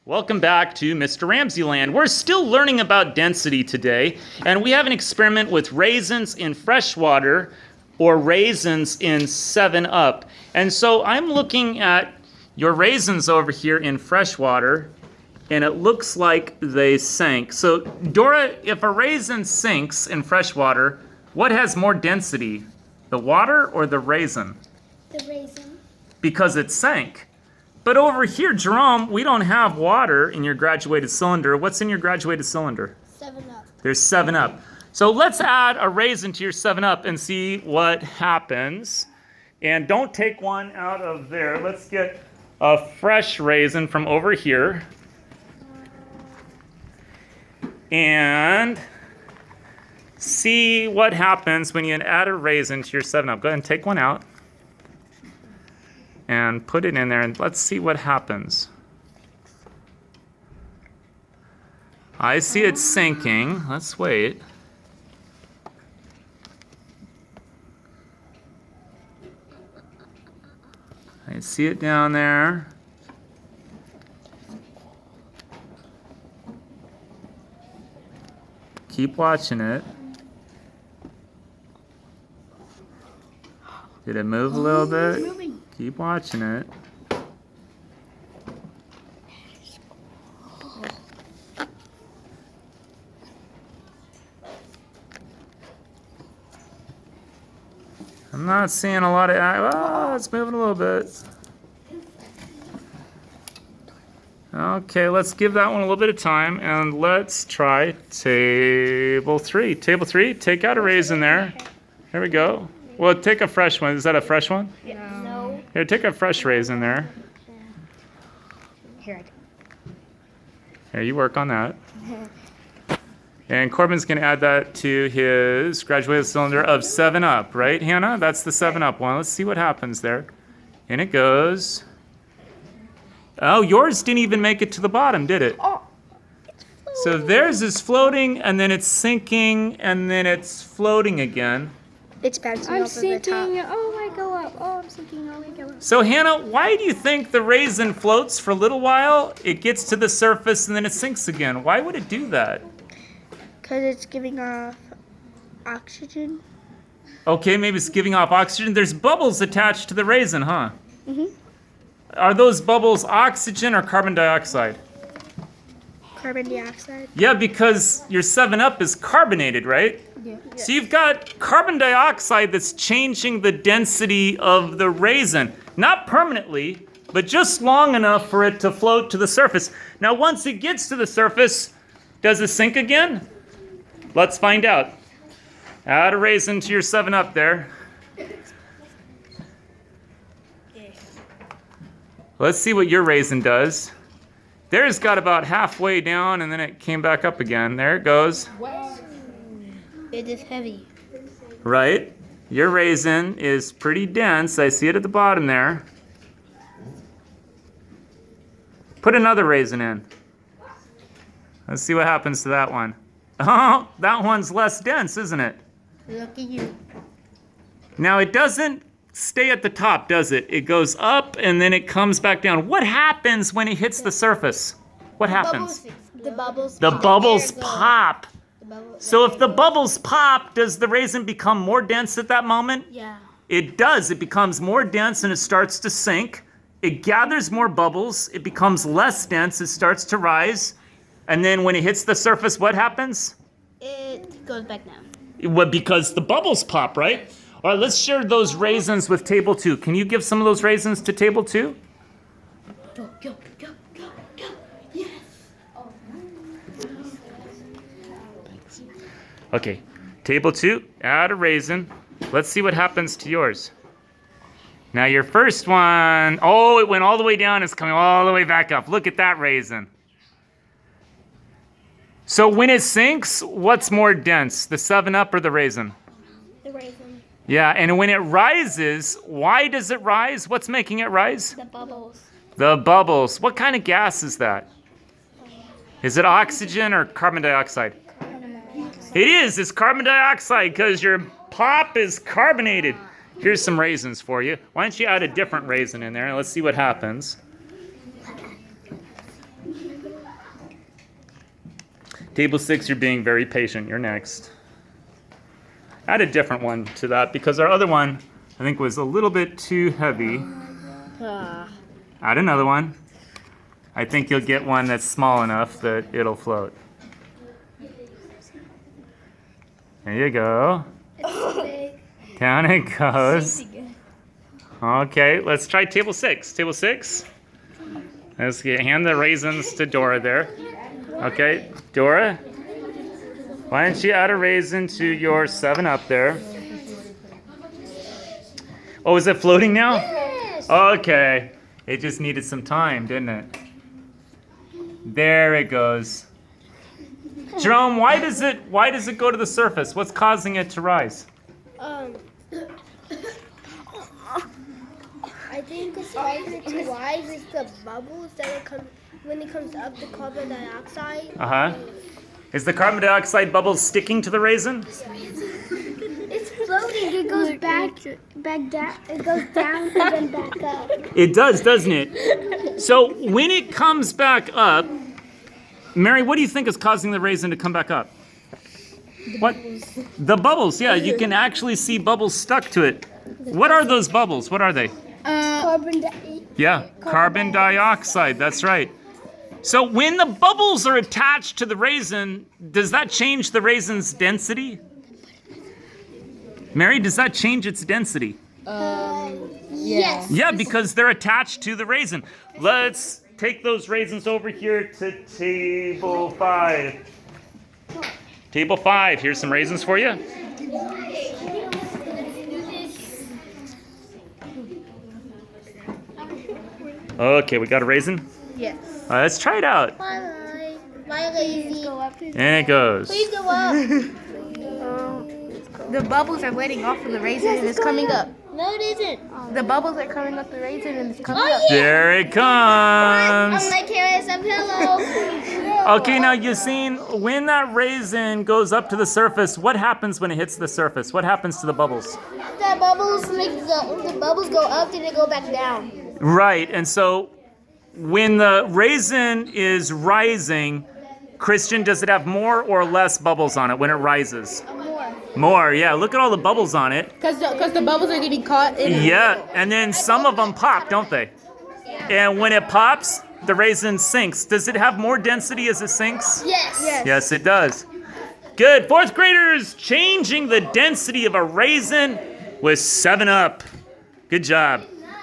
Welcome back to Mr. RamZland. We're still learning about density today, and we have an experiment with raisins in fresh water or raisins in 7-Up. And so I'm looking at your raisins over here in fresh water, and it looks like they sank. So Dora, if a raisin sinks in fresh water, what has more density, the water or the raisin? The raisin. Because it sank. But over here, Jerome, we don't have water in your graduated cylinder. What's in your graduated cylinder? 7-Up. There's 7-Up. So let's add a raisin to your 7-Up and see what happens. And don't take one out of there. Let's get a fresh raisin from over here. And see what happens when you add a raisin to your 7-Up. Go ahead and take one out. And put it in there, and let's see what happens. I see it sinking. Let's wait. I see it down there. Keep watching it. Did it move a little bit? Keep watching it. I'm not seeing a lot of, oh, it's moving a little bit. Okay, let's give that one a little bit of time, and let's try table 3. Table 3, take out a raisin there. Here we go. Well, take a fresh one. Is that a fresh one? No. Here, take a fresh raisin there. Here, Here, you work on that. And Corbin's going to add that to his graduated cylinder of 7-Up, right, Hannah? That's the 7-Up one. Let's see what happens there. And it goes. Oh, yours didn't even make it to the bottom, did it? Oh. So theirs is floating, and then it's sinking, and then it's floating again. It's bouncing I'm off sinking. of the top. Oh, I go up. Oh, I'm sinking. Oh, I go up. So Hannah, why do you think the raisin floats for a little while, it gets to the surface, and then it sinks again? Why would it do that? Because it's giving off oxygen. Okay, maybe it's giving off oxygen. There's bubbles attached to the raisin, huh? Mm-hmm. Are those bubbles oxygen or carbon dioxide? Carbon dioxide. Yeah, because your 7-Up is carbonated, right? Yeah. So you've got carbon dioxide that's changing the density of the raisin. Not permanently, but just long enough for it to float to the surface. Now, once it gets to the surface, does it sink again? Let's find out. Add a raisin to your 7-Up there. Let's see what your raisin does. Theirs got about halfway down, and then it came back up again. There it goes. It is heavy. Right? Your raisin is pretty dense. I see it at the bottom there. Put another raisin in. Let's see what happens to that one. Oh, that one's less dense, isn't it? Look at you. Now, it doesn't stay at the top, does it? It goes up, and then it comes back down. What happens when it hits the surface? What happens? The bubbles. The bubbles pop. Bubbles. So if the bubbles pop, does the raisin become more dense at that moment? Yeah. It does. It becomes more dense and it starts to sink. It gathers more bubbles. It becomes less dense. It starts to rise. And then when it hits the surface, what happens? It goes back down. Well, because the bubbles pop, right? All right, let's share those raisins with table 2. Can you give some of those raisins to table 2? Go, go, go, go, go. Yes. Okay, table 2, add a raisin. Let's see what happens to yours. Now your first one, oh, it went all the way down. It's coming all the way back up. Look at that raisin. So when it sinks, what's more dense, the 7-Up or the raisin? The raisin. Yeah, and when it rises, why does it rise? What's making it rise? The bubbles. The bubbles. What kind of gas is that? Is it oxygen or carbon dioxide? It is. It's carbon dioxide because your pop is carbonated. Here's some raisins for you. Why don't you add a different raisin in there and let's see what happens. Table 6, you're being very patient. You're next. Add a different one to that because our other one, I think, was a little bit too heavy. Add another one. I think you'll get one that's small enough that it'll float. There you go. Down it goes. Okay, let's try table 6. Table 6. Let's hand the raisins to Dora there. Okay, Dora, why don't you add a raisin to your 7-Up there? Oh, is it floating now? Yes. Okay, it just needed some time, didn't it? There it goes. Jerome, why does it go to the surface? What's causing it to rise? I think what's causing it to rise is the bubbles when it comes up, the carbon dioxide. Is the carbon dioxide bubble sticking to the raisin? It's floating. It goes back down. It goes down and then back up. It does, doesn't it? So when it comes back up, Mary, what do you think is causing the raisin to come back up? What? The bubbles, yeah. You can actually see bubbles stuck to it. What are those bubbles? What are they? Carbon dioxide. That's right. So when the bubbles are attached to the raisin, does that change the raisin's density? Mary, does that change its density? Yes. Yeah, because they're attached to the raisin. Let's take those raisins over here to table 5. Table 5, here's some raisins for you. Okay, we got a raisin? Yes. Let's try it out. Bye. Bye, lazy. And it goes. Please go up. The bubbles are letting off of the raisin and it's coming up. No, it isn't. The bubbles are coming up the raisin and it's coming up. There it comes. I'm like carrots and pillow. Okay, now you've seen when that raisin goes up to the surface, what happens when it hits the surface? What happens to the bubbles? The bubbles go up, then they go back down. Right, and so when the raisin is rising, Christian, does it have more or less bubbles on it when it rises? More, yeah. Look at all the bubbles on it. Because the bubbles are getting caught in it. Yeah, and then some of them pop, don't they? And when it pops, the raisin sinks. Does it have more density as it sinks? Yes. Yes, it does. Good. 4th graders changing the density of a raisin with 7-Up. Good job.